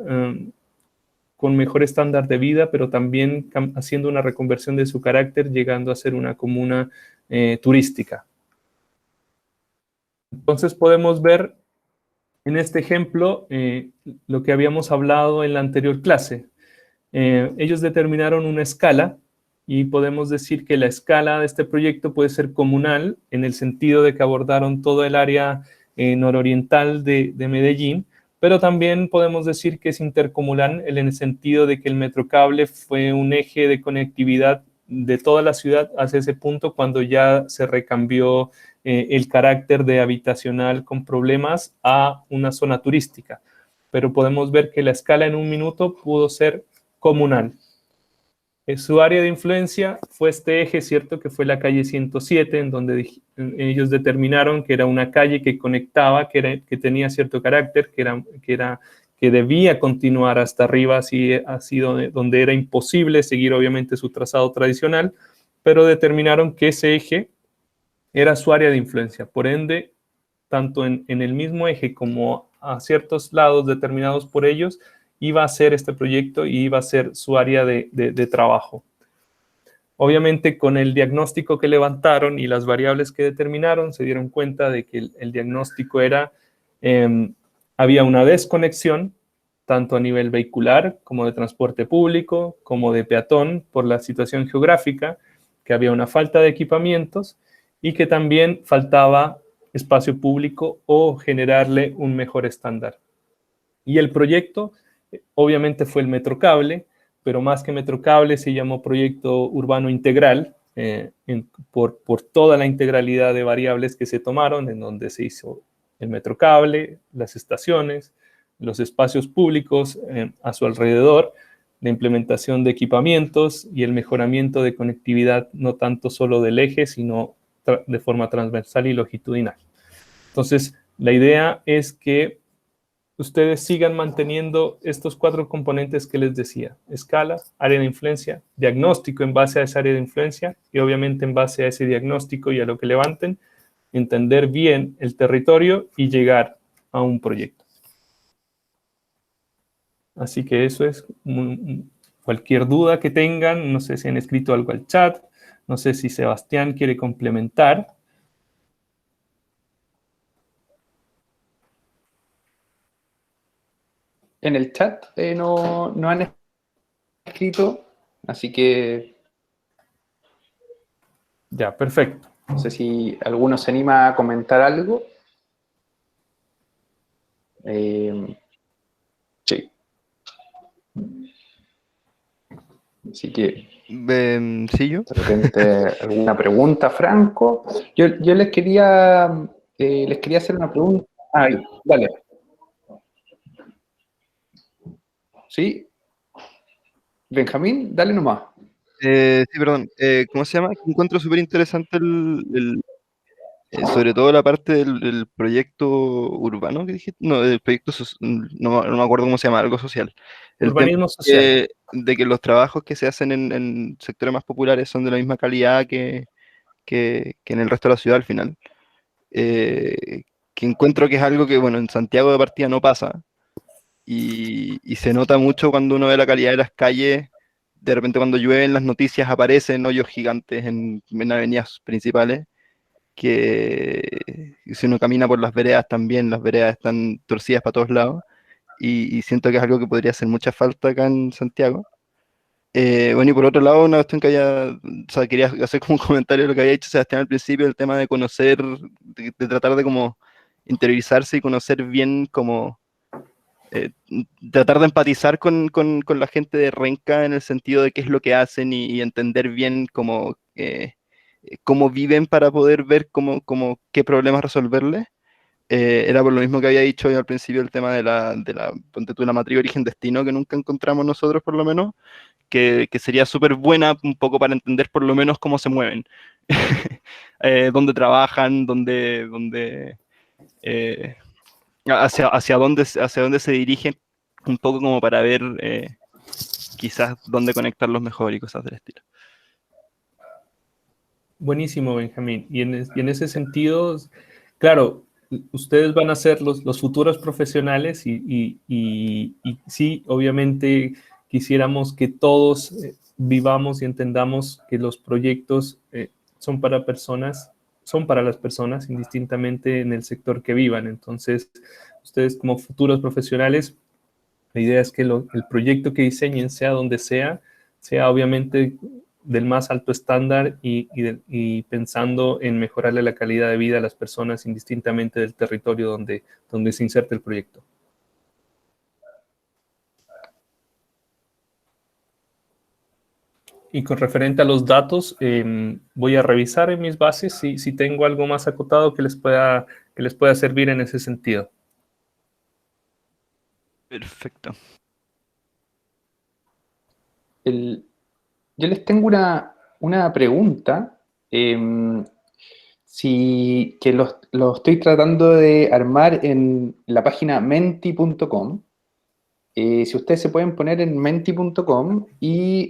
con mejor estándar de vida, pero también haciendo una reconversión de su carácter, llegando a ser una comuna turística. Entonces podemos ver en este ejemplo lo que habíamos hablado en la anterior clase. Ellos determinaron una escala y podemos decir que la escala de este proyecto puede ser comunal, en el sentido de que abordaron todo el área nororiental de Medellín, pero también podemos decir que es intercomunal en el sentido de que el Metrocable fue un eje de conectividad de toda la ciudad hacia ese punto, cuando ya se recambió el carácter de habitacional con problemas a una zona turística. Pero podemos ver que la escala en un minuto pudo ser comunal. Su área de influencia fue este eje, ¿cierto? Que fue la calle 107, en donde ellos determinaron que era una calle que conectaba, que tenía cierto carácter, que debía continuar hasta arriba, así donde era imposible seguir obviamente su trazado tradicional, pero determinaron que ese eje era su área de influencia. Por ende, tanto en el mismo eje como a ciertos lados determinados por ellos, iba a ser este proyecto y iba a ser su área de trabajo. Obviamente, con el diagnóstico que levantaron y las variables que determinaron, se dieron cuenta de que el diagnóstico era, había una desconexión, tanto a nivel vehicular como de transporte público, como de peatón, por la situación geográfica, que había una falta de equipamientos y que también faltaba espacio público o generarle un mejor estándar. Y el proyecto obviamente fue el Metrocable, pero más que Metrocable se llamó Proyecto Urbano Integral, por toda la integralidad de variables que se tomaron, en donde se hizo el Metrocable, las estaciones, los espacios públicos a su alrededor, la implementación de equipamientos y el mejoramiento de conectividad, no tanto solo del eje, sino de forma transversal y longitudinal. Entonces, la idea es que ustedes sigan manteniendo estos 4 componentes que les decía: escala, área de influencia, diagnóstico en base a esa área de influencia y obviamente en base a ese diagnóstico y a lo que levanten, entender bien el territorio y llegar a un proyecto. Así que eso es Cualquier duda que tengan, no sé si han escrito algo al chat, no sé si Sebastián quiere complementar. En el chat no han escrito, así que Ya, perfecto. no sé si alguno se anima a comentar algo. Sí. Así que Sí, yo. de repente alguna pregunta, Franco. Yo les quería hacer una pregunta. Ahí, dale. ¿Sí? Benjamín, dale nomás. Sí, perdón. ¿Cómo se llama? Encuentro súper interesante sobre todo la parte del proyecto urbano que dijiste. No, del proyecto, no me acuerdo cómo se llama, algo social. El tema Urbanismo social. de que los trabajos que se hacen en sectores más populares son de la misma calidad que en el resto de la ciudad al final. Que encuentro que es algo que, bueno, en Santiago de partida no pasa. Y se nota mucho cuando uno ve la calidad de las calles. De repente cuando llueve en las noticias aparecen hoyos gigantes en avenidas principales, que si uno camina por las veredas también, las veredas están torcidas para todos lados, y siento que es algo que podría hacer mucha falta acá en Santiago. Bueno, y por otro lado, una cuestión que o sea, quería hacer como un comentario de lo que había dicho Sebastián al principio, el tema de conocer, de tratar de como interiorizarse y conocer bien como tratar de empatizar con la gente de Renca en el sentido de qué es lo que hacen y entender bien cómo viven para poder ver qué problemas resolverles. Era por lo mismo que había dicho yo al principio el tema ponte tú, la matriz origen-destino, que nunca encontramos nosotros por lo menos, que sería súper buena un poco para entender por lo menos cómo se mueven, dónde trabajan, eh, hacia dónde se dirigen, un poco como para ver quizás dónde conectarlos mejor y cosas del estilo. Buenísimo, Benjamín. Y en ese sentido, claro, ustedes van a ser los futuros profesionales y sí, obviamente quisiéramos que todos vivamos y entendamos que los proyectos son para personas, son para las personas, indistintamente en el sector que vivan. Entonces, ustedes como futuros profesionales, la idea es que el proyecto que diseñen, sea donde sea obviamente del más alto estándar y pensando en mejorarle la calidad de vida a las personas indistintamente del territorio donde se inserte el proyecto. Y con referente a los datos, voy a revisar en mis bases si tengo algo más acotado que les pueda servir en ese sentido. Perfecto. Yo les tengo una pregunta. Que lo estoy tratando de armar en la página menti.com. Si ustedes se pueden poner en menti.com y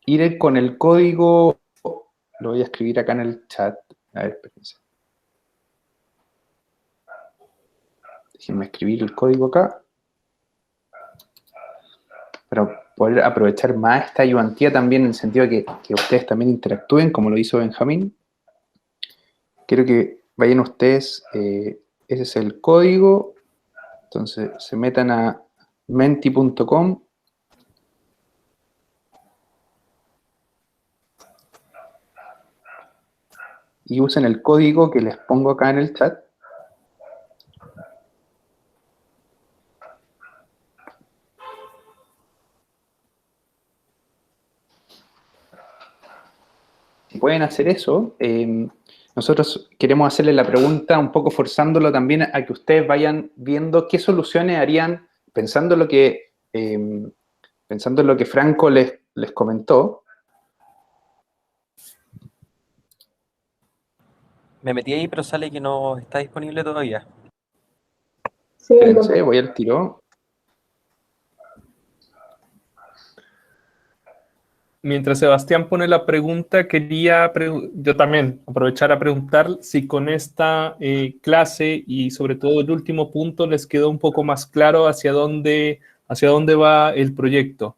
ir con el código, lo voy a escribir acá en el chat. A ver, espérense. Déjenme escribir el código acá para poder aprovechar más esta ayudantía también en el sentido de que ustedes también interactúen como lo hizo Benjamín. Quiero que vayan ustedes, ese es el código, entonces se metan a menti.com y usen el código que les pongo acá en el chat. Si pueden hacer eso, nosotros queremos hacerle la pregunta un poco forzándolo también a que ustedes vayan viendo qué soluciones harían pensando en lo que Franco les comentó. Me metí ahí, pero sale que no está disponible todavía. Espérense, voy al tiro. Mientras Sebastián pone la pregunta, quería yo también aprovechar a preguntar si con esta clase y sobre todo el último punto les quedó un poco más claro hacia dónde va el proyecto.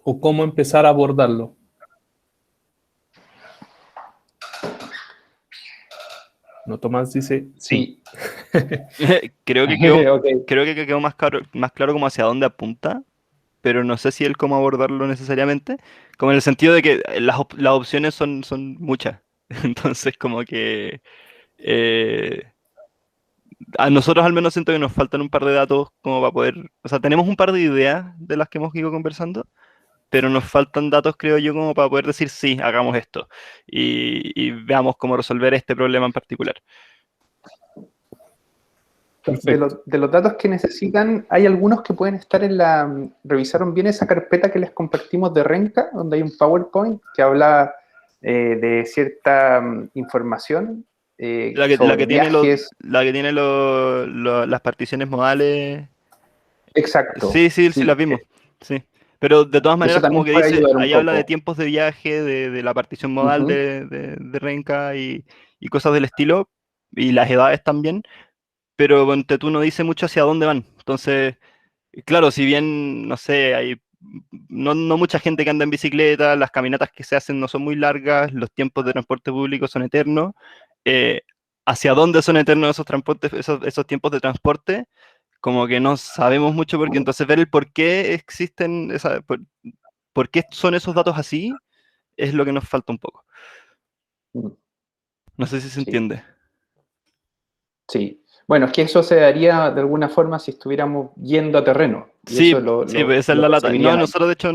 o cómo empezar a abordarlo. No, Tomás dice sí. Creo que quedó, Ok. creo que quedó más claro como hacia dónde apunta, pero no sé si el cómo abordarlo necesariamente, como en el sentido de que las opciones son muchas. Entonces, como que a nosotros al menos siento que nos faltan un par de datos como para poder, o sea, tenemos un par de ideas de las que hemos ido conversando, pero nos faltan datos, creo yo, como para poder decir sí, hagamos esto y veamos cómo resolver este problema en particular. Perfecto. De los datos que necesitan, hay algunos que pueden estar en la... ¿Revisaron bien esa carpeta que les compartimos de Renca, donde hay un PowerPoint que habla de cierta información La sobre que tiene viajes? la que tiene las particiones modales. Exacto, Sí, sí, sí, las sí. vimos. Sí. Pero de todas Eso maneras, como también que puede dice, ayudar un ahí habla de poco. tiempos de viaje, de la partición modal Ujú. de Renca y cosas del estilo, y las edades también, pero ponte tú no dice mucho hacia dónde van. Entonces, claro, si bien, no sé, hay no mucha gente que anda en bicicleta, las caminatas que se hacen no son muy largas, los tiempos de transporte público son eternos, eh, ¿hacia dónde son eternos esos transportes, esos tiempos de transporte? Como que no sabemos mucho porque entonces ver el por qué existen, por qué son esos datos así, es lo que nos falta un poco. Mm, No sé si se sí, entiende. sí. Bueno, es que eso se daría de alguna forma si estuviéramos yendo a terreno, y Sí, eso sí, pues esa es lo la lata. No, recibirían ahí. nosotros de hecho,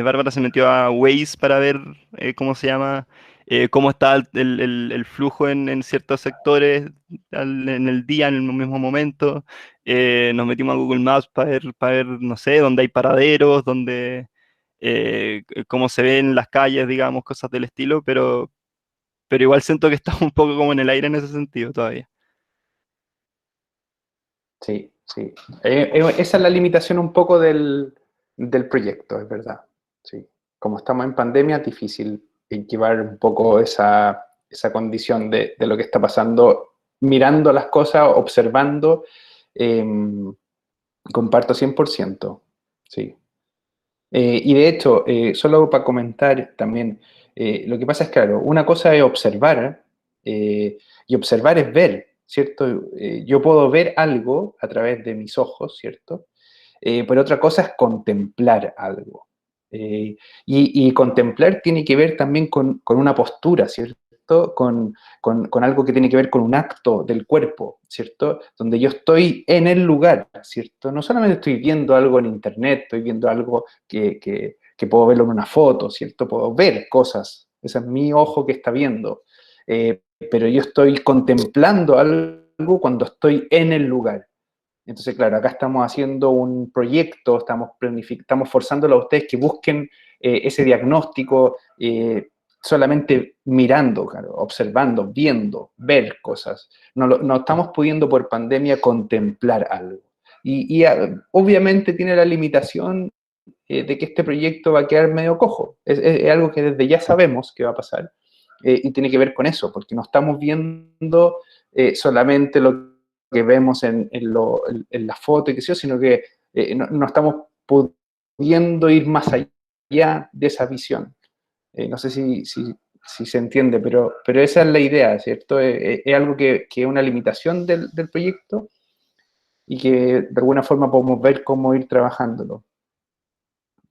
Bárbara se metió a Waze para ver cómo se llama, cómo está el flujo en ciertos sectores en el día, en el mismo momento. Nos metimos a Google Maps para ver, no sé, dónde hay paraderos, cómo se ven las calles, digamos, cosas del estilo, pero igual siento que está un poco como en el aire en ese sentido todavía. Sí, sí. Esa es la limitación un poco del proyecto, es verdad. Sí. Como estamos en pandemia, es difícil llevar un poco esa condición de lo que está pasando, mirando las cosas, observando. eh, Comparto 100%. Sí. Y de hecho, solo para comentar también, lo que pasa es, claro, una cosa es observar, y observar es ver, ¿cierto? Yo puedo ver algo a través de mis ojos, ¿cierto? Pero otra cosa es contemplar algo. Y contemplar tiene que ver también con una postura, ¿cierto? Con algo que tiene que ver con un acto del cuerpo, ¿cierto? Donde yo estoy en el lugar, ¿cierto? No solamente estoy viendo algo en internet, estoy viendo algo que puedo verlo en una foto, ¿cierto? Puedo ver cosas, ese es mi ojo que está viendo. Pero yo estoy contemplando algo cuando estoy en el lugar. Entonces, claro, acá estamos haciendo un proyecto, estamos forzándolo a ustedes que busquen ese diagnóstico solamente mirando, claro, observando, viendo, ver cosas. No estamos pudiendo por pandemia contemplar algo. Obviamente tiene la limitación de que este proyecto va a quedar medio cojo. Es algo que desde ya sabemos que va a pasar y tiene que ver con eso, porque no estamos viendo solamente lo que vemos en la foto y qué sé yo, sino que no estamos pudiendo ir más allá de esa visión. No sé si se entiende, pero esa es la idea, ¿cierto? Es algo que es una limitación del proyecto y que de alguna forma podemos ver cómo ir trabajándolo.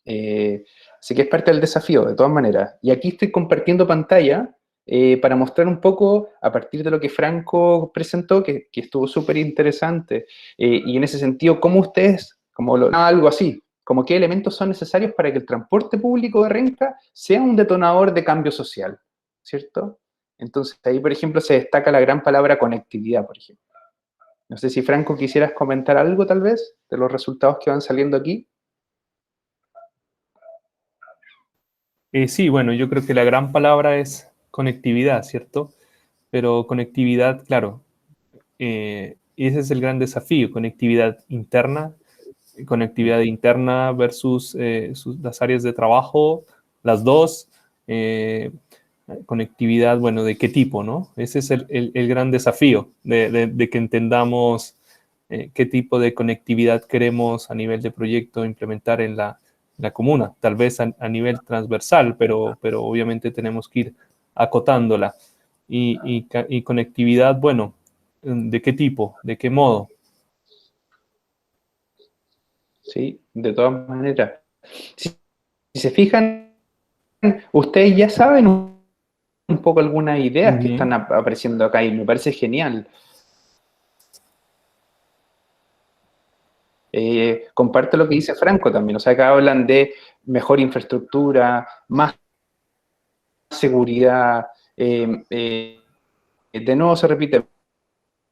Así que es parte del desafío, de todas maneras. Y aquí estoy compartiendo pantalla para mostrar un poco, a partir de lo que Franco presentó, que estuvo súper interesante, y en ese sentido, cómo ustedes, algo así, como qué elementos son necesarios para que el transporte público de Renca sea un detonador de cambio social, ¿cierto? Entonces, ahí, por ejemplo, se destaca la gran palabra conectividad, por ejemplo. No sé si, Franco, quisieras comentar algo, tal vez, de los resultados que van saliendo aquí. Sí, bueno, yo creo que la gran palabra es conectividad, ¿cierto? Pero conectividad, claro, ese es el gran desafío, conectividad interna versus las áreas de trabajo, las dos, eh, conectividad, bueno, ¿de qué tipo, no? Ese es el gran desafío, de que entendamos qué tipo de conectividad queremos a nivel de proyecto implementar en la comuna, tal vez a nivel transversal, pero obviamente tenemos que ir acotándola. Y conectividad, bueno, ¿de qué tipo? ¿De qué modo? Sí, de todas maneras. Si, si se fijan, ustedes ya saben un poco algunas ideas que están apareciendo acá y me parece genial. Comparto lo que dice Franco también, o sea, acá hablan de mejor infraestructura, más seguridad, de nuevo se repite,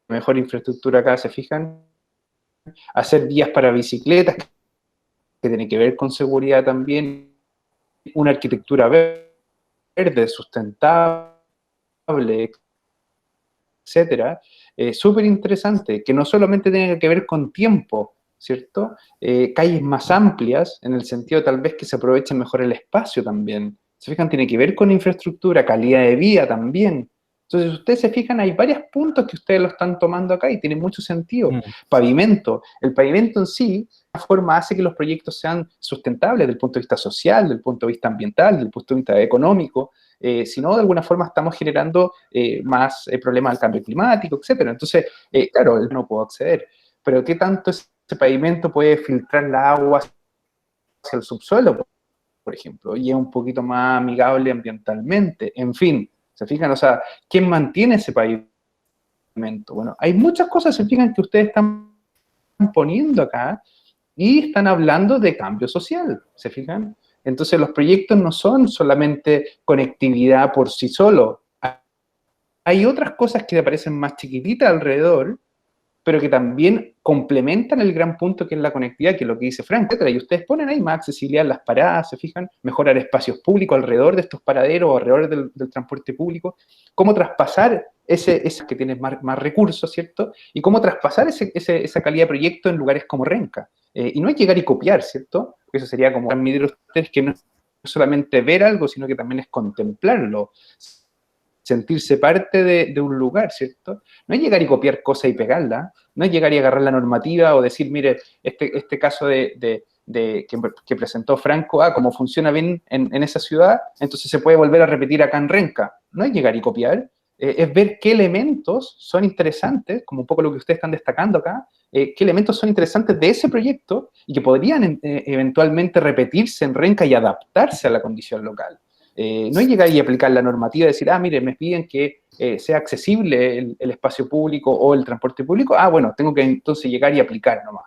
mejor infraestructura acá, ¿se fijan? Hacer vías para bicicletas, que tiene que ver con seguridad también, una arquitectura verde, sustentable, etcétera, súper interesante, que no solamente tiene que ver con tiempo, ¿cierto? Calles más amplias, en el sentido tal vez que se aproveche mejor el espacio también. ¿Se fijan? Tiene que ver con infraestructura, calidad de vida también. Entonces, si ustedes se fijan, hay varios puntos que ustedes lo están tomando acá y tiene mucho sentido. Pavimento. El pavimento en sí, de alguna forma, hace que los proyectos sean sustentables desde el punto de vista social, desde el punto de vista ambiental, desde el punto de vista económico. Si no, de alguna forma estamos generando más problemas del cambio climático, etcétera. Entonces, claro, él no puede acceder. Pero ¿qué tanto ese pavimento puede filtrar la agua hacia el subsuelo, por ejemplo? Y es un poquito más amigable ambientalmente. En fin, ¿se fijan? O sea, ¿quién mantiene ese pavimento? Bueno, hay muchas cosas, se fijan, que ustedes están poniendo acá y están hablando de cambio social, ¿se fijan? Entonces los proyectos no son solamente conectividad por sí solo. Hay otras cosas que aparecen más chiquititas alrededor, pero que también complementan el gran punto que es la conectividad, que es lo que dice Frank, etc. Y ustedes ponen ahí más accesibilidad en las paradas, ¿se fijan? Mejorar espacios públicos alrededor de estos paraderos, alrededor del transporte público. Cómo traspasar ese que tiene más recursos, ¿cierto? Y cómo traspasar esa calidad de proyecto en lugares como Renca. Y no es llegar y copiar, ¿cierto? Porque eso sería como transmitir a ustedes que no es solamente ver algo, sino que también es contemplarlo, sentirse parte de un lugar, ¿cierto? No es llegar y copiar cosas y pegarla, no es llegar y agarrar la normativa o decir, mire, este caso que presentó Franco, cómo funciona bien en esa ciudad, entonces se puede volver a repetir acá en Renca. No es llegar y copiar, es ver qué elementos son interesantes, como un poco lo que ustedes están destacando acá, qué elementos son interesantes de ese proyecto y que podrían eventualmente repetirse en Renca y adaptarse a la condición local. No es llegar y aplicar la normativa y decir, mire, me piden que sea accesible el espacio público o el transporte público, bueno, tengo que entonces llegar y aplicar nomás.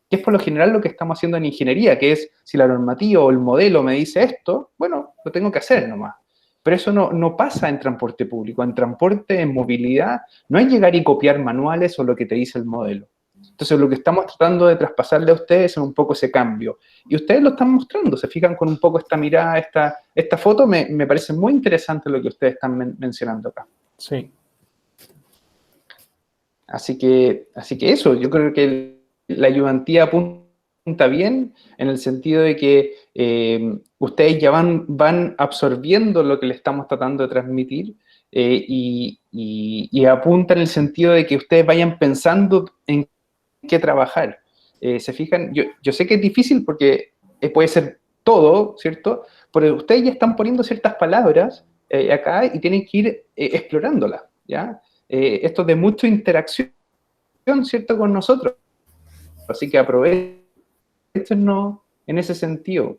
Que es por lo general lo que estamos haciendo en ingeniería, que es, si la normativa o el modelo me dice esto, bueno, lo tengo que hacer nomás. Pero eso no pasa en transporte público. En transporte, en movilidad, no es llegar y copiar manuales o lo que te dice el modelo. Entonces, lo que estamos tratando de traspasarle a ustedes es un poco ese cambio. Y ustedes lo están mostrando, se fijan con un poco esta mirada, esta foto, me parece muy interesante lo que ustedes están mencionando acá. Sí. Así que eso, yo creo que la ayudantía apunta bien en el sentido de que ustedes ya van absorbiendo lo que le estamos tratando de transmitir y apunta en el sentido de que ustedes vayan pensando en qué trabajar. ¿Se fijan? Yo sé que es difícil porque puede ser todo, ¿cierto? Pero ustedes ya están poniendo ciertas palabras acá y tienen que ir explorándolas, ¿ya? Esto de mucha interacción, ¿cierto?, con nosotros. Así que aprovechen en ese sentido.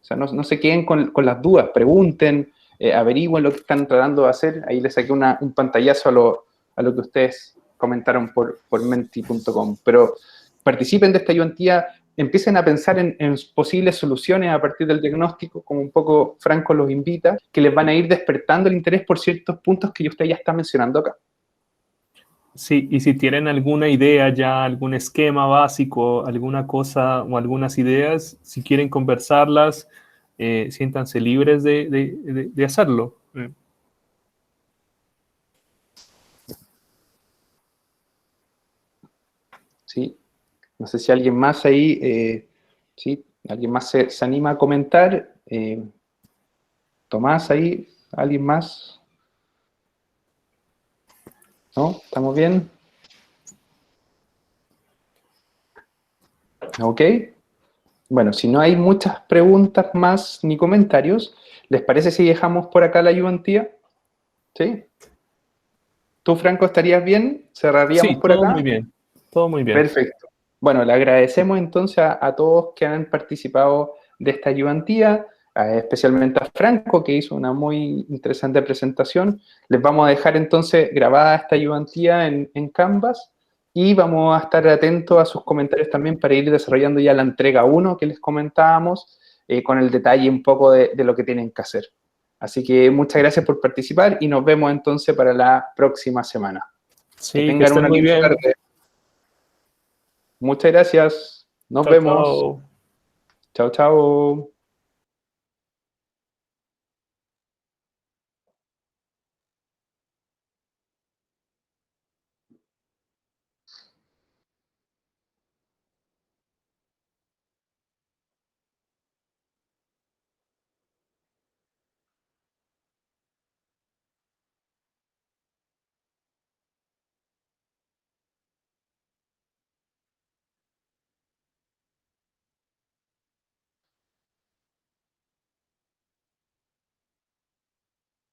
O sea, no se queden con las dudas, pregunten, averigüen lo que están tratando de hacer. Ahí les saqué un pantallazo a lo que ustedes comentaron por menti.com. Pero participen de esta ayudantía, empiecen a pensar en posibles soluciones a partir del diagnóstico, como un poco Franco los invita, que les van a ir despertando el interés por ciertos puntos que usted ya está mencionando acá. Sí, y si tienen alguna idea ya, algún esquema básico, alguna cosa o algunas ideas, si quieren conversarlas, siéntanse libres de hacerlo. Sí, no sé si alguien más ahí, sí, alguien más se anima a comentar. Tomás ahí, ¿alguien más? ¿No? ¿Estamos bien? ¿Ok? Bueno, si no hay muchas preguntas más ni comentarios, ¿les parece si dejamos por acá la ayudantía? ¿Sí? ¿Tú, Franco, estarías bien? ¿Cerraríamos Sí, por todo acá? muy bien. Todo muy bien. Perfecto. Bueno, le agradecemos entonces a todos que han participado de esta ayudantía, especialmente a Franco, que hizo una muy interesante presentación. Les vamos a dejar entonces grabada esta ayudantía en Canvas y vamos a estar atentos a sus comentarios también para ir desarrollando ya la entrega 1 que les comentábamos, con el detalle un poco de lo que tienen que hacer. Así que muchas gracias por participar y nos vemos entonces para la próxima semana. Sí, Que que tengan estén una muy linda bien. tarde. Muchas gracias. Nos Chao, vemos. chao. Chao, chao.